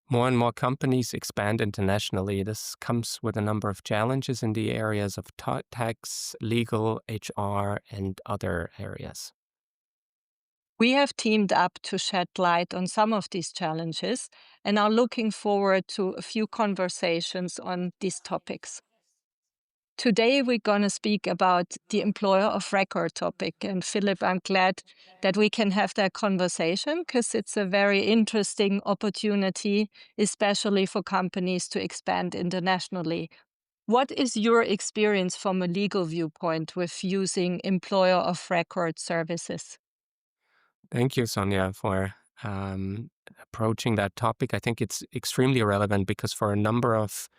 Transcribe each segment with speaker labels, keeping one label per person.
Speaker 1: More and more companies expand internationally. This comes with a number of challenges in the areas of tax, legal, HR, and other areas.
Speaker 2: We have teamed up to shed light on some of these challenges and are looking forward to a few conversations on these topics. Today, we're going to speak about the employer of record topic. And Philip, I'm glad that we can have that conversation because it's a very interesting opportunity, especially for companies to expand internationally. What is your experience from a legal viewpoint with using employer of record services?
Speaker 1: Thank you, Sonja, for approaching that topic. I think it's extremely relevant because for a number of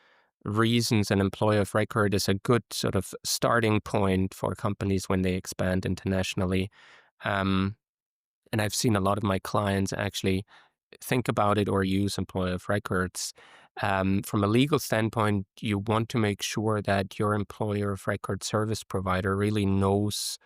Speaker 1: reasons, an employer of record is a good sort of starting point for companies when they expand internationally. Um, and I've seen a lot of my clients actually think about it or use employer of records. From a legal standpoint, you want to make sure that your employer of record service provider really knows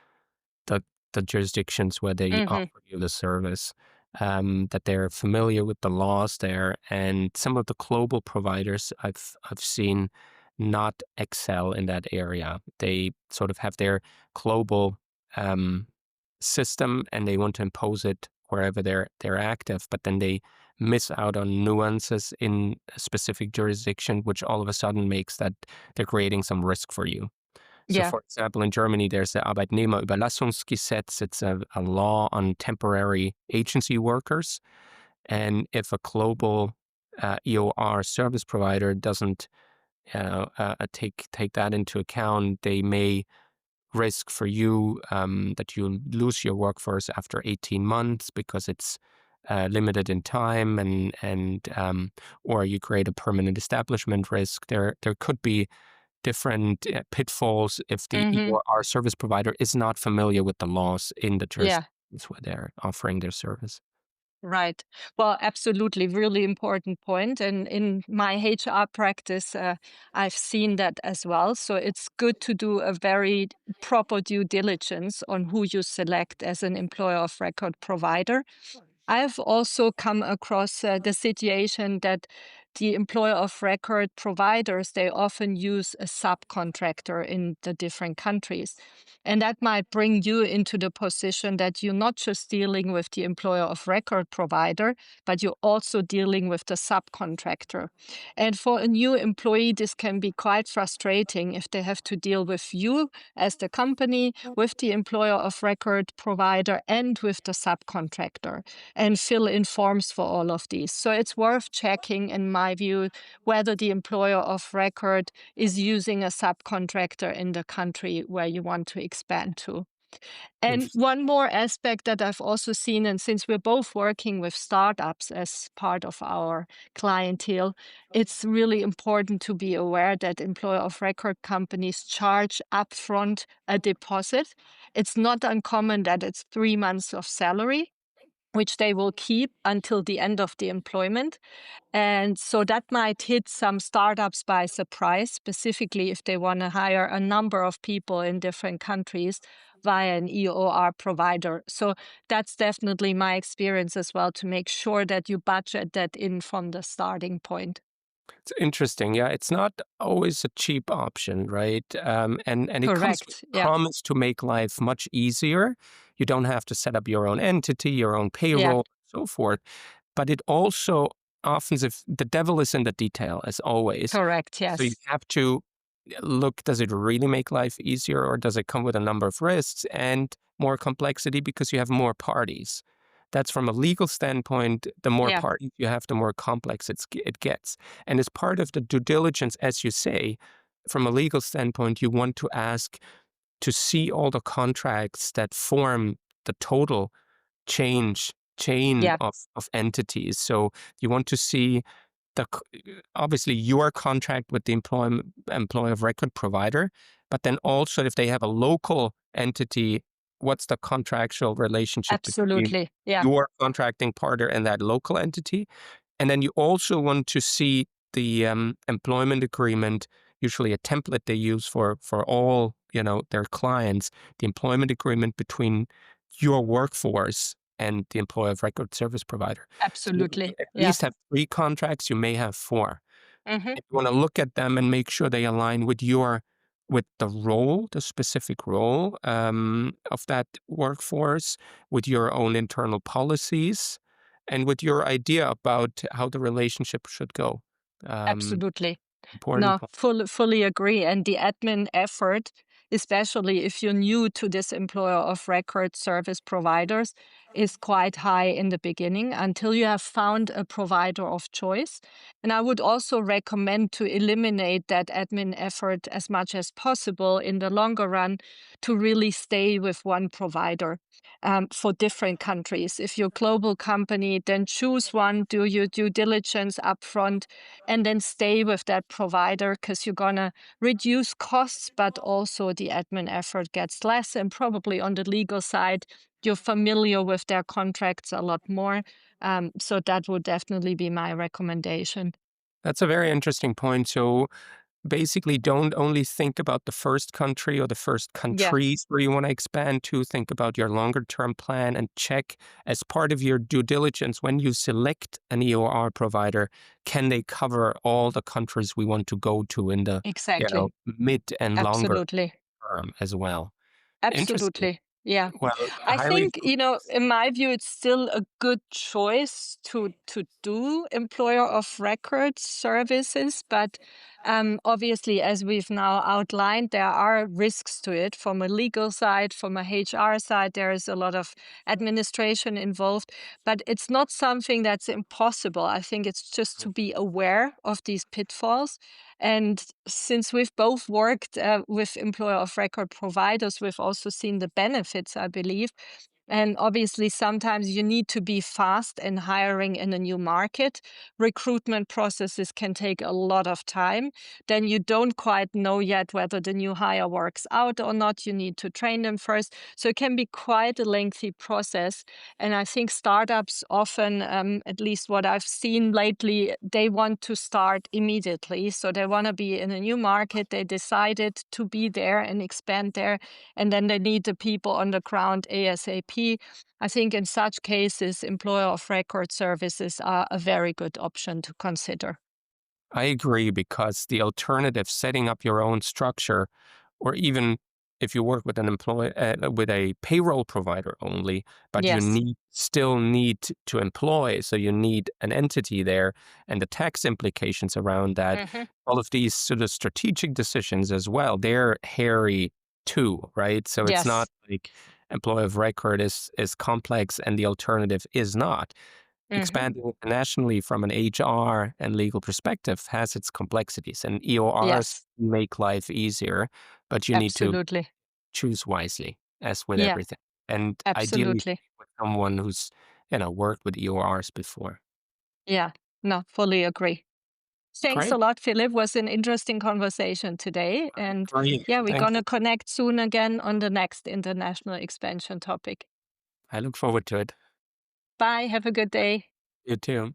Speaker 1: the the jurisdictions where they
Speaker 2: Hmm.
Speaker 1: offer you the service, that they're familiar with the laws there. And some of the global providers I've seen not excel in that area. They sort of have their global um, system and they want to impose it wherever they're active, but then they miss out on nuances in a specific jurisdiction, which all of a sudden makes that they're creating some risk for you. So,
Speaker 2: Yeah.
Speaker 1: for example, in Germany, there's the Arbeitnehmerüberlassungsgesetz. It's a law on temporary agency workers. And if a global EOR service provider doesn't take that into account, they may risk for you that you lose your workforce after 18 months because it's limited in time, and or you create a permanent establishment risk. There could be different pitfalls if the
Speaker 2: Hmm.
Speaker 1: EOR service provider is not familiar with the laws in the
Speaker 2: Yeah.
Speaker 1: jurisdictions where they're offering their service.
Speaker 2: Right. Well, absolutely. Really important point. And in my HR practice, I've seen that as well. So it's good to do a very proper due diligence on who you select as an employer of record provider. I've also come across the situation that the employer of record providers, they often use a subcontractor in the different countries. And that might bring you into the position that you're not just dealing with the employer of record provider, but you're also dealing with the subcontractor. And for a new employee, this can be quite frustrating if they have to deal with you as the company, with the employer of record provider, and with the subcontractor and fill in forms for all of these. So it's worth checking, in my view, whether the employer of record is using a subcontractor in the country where you want to expand to. And
Speaker 1: Interesting.
Speaker 2: one more aspect that I've also seen, and since we're both working with startups as part of our clientele, it's really important to be aware that employer of record companies charge upfront a deposit. It's not uncommon that it's 3 months of salary, which they will keep until the end of the employment. And so that might hit some startups by surprise, specifically if they want to hire a number of people in different countries via an EOR provider. So that's definitely my experience as well, to make sure that you budget that in from the starting point.
Speaker 1: It's interesting. Yeah, it's not always a cheap option, right? And it comes with
Speaker 2: Correct.
Speaker 1: a
Speaker 2: Yeah.
Speaker 1: promise to make life much easier. You don't have to set up your own entity, your own
Speaker 2: Yeah.
Speaker 1: payroll, so forth. But it also often, if the devil is in the detail, as always.
Speaker 2: Correct.
Speaker 1: So you
Speaker 2: Yes.
Speaker 1: have to look, does it really make life easier or does it come with a number of risks and more complexity because you have more parties? That's from a legal standpoint, the more
Speaker 2: Yeah.
Speaker 1: parties you have, the more complex it gets. And as part of the due diligence, as you say, from a legal standpoint, you want to ask to see all the contracts that form the total chain
Speaker 2: Yeah.
Speaker 1: of entities. So you want to see obviously your contract with the employer of record provider, but then also if they have a local entity, what's the contractual relationship between
Speaker 2: Absolutely. Yeah.
Speaker 1: your contracting partner and that local entity? And then you also want to see the employment agreement, usually a template they use for all their clients, the employment agreement between your workforce and the employer of record service provider. So you
Speaker 2: Absolutely.
Speaker 1: at
Speaker 2: Yeah.
Speaker 1: least have 3 contracts, you may have 4.
Speaker 2: Hmm.
Speaker 1: And you wanna look at them and make sure they align with the role, the specific role, of that workforce, with your own internal policies, and with your idea about how the relationship should go. Um,
Speaker 2: Absolutely.
Speaker 1: Important
Speaker 2: No,
Speaker 1: point.
Speaker 2: fully agree. And the admin effort, especially if you're new to this employer of record service providers, is quite high in the beginning until you have found a provider of choice. And I would also recommend to eliminate that admin effort as much as possible in the longer run to really stay with one provider for different countries. If you're a global company, then choose one, do your due diligence upfront, and then stay with that provider because you're going to reduce costs, but also the admin effort gets less. And probably on the legal side, you're familiar with their contracts a lot more. So that would definitely be my recommendation.
Speaker 1: That's a very interesting point. So basically, don't only think about the first country or the first
Speaker 2: Yeah,
Speaker 1: countries where you want to expand to. Think about your longer term plan and check as part of your due diligence when you select an EOR provider, can they cover all the countries we want to go to in the
Speaker 2: exactly.
Speaker 1: mid and longer
Speaker 2: Absolutely.
Speaker 1: term as well. Interesting.
Speaker 2: Absolutely. Yeah.
Speaker 1: Well,
Speaker 2: I
Speaker 1: highly.
Speaker 2: think, in my view, it's still a good choice to do employer of record services, but obviously, as we've now outlined, there are risks to it from a legal side, from a HR side. There is a lot of administration involved, but it's not something that's impossible. I think it's just to be aware of these pitfalls. And since we've both worked with employer of record providers, we've also seen the benefits, I believe. And obviously, sometimes you need to be fast in hiring in a new market. Recruitment processes can take a lot of time. Then you don't quite know yet whether the new hire works out or not. You need to train them first. So it can be quite a lengthy process. And I think startups often, at least what I've seen lately, they want to start immediately. So they want to be in a new market. They decided to be there and expand there. And then they need the people on the ground ASAP. I think in such cases, employer of record services are a very good option to consider.
Speaker 1: I agree because the alternative, setting up your own structure, or even if you work with an with a payroll provider only, but you
Speaker 2: Yes.
Speaker 1: still need to employ, so you need an entity there, and the tax implications around that,
Speaker 2: Hmm.
Speaker 1: all of these sort of strategic decisions as well, they're hairy too, right? So it's
Speaker 2: Yes.
Speaker 1: not like employee of record is complex and the alternative is not.
Speaker 2: Hmm.
Speaker 1: Expanding internationally from an HR and legal perspective has its complexities, and EORs
Speaker 2: Yes.
Speaker 1: make life easier, but you need to
Speaker 2: Absolutely.
Speaker 1: choose wisely, as with
Speaker 2: Yeah.
Speaker 1: everything. And ideally,
Speaker 2: Absolutely.
Speaker 1: with someone who's worked with EORs before.
Speaker 2: Yeah. No, fully agree. Thanks a
Speaker 1: Great,
Speaker 2: lot, Philip. Was an interesting conversation today. And
Speaker 1: great.
Speaker 2: yeah, we're
Speaker 1: Thank
Speaker 2: going
Speaker 1: you.
Speaker 2: to connect soon again on the next international expansion topic.
Speaker 1: I look forward to it.
Speaker 2: Bye. Have a good day.
Speaker 1: You too.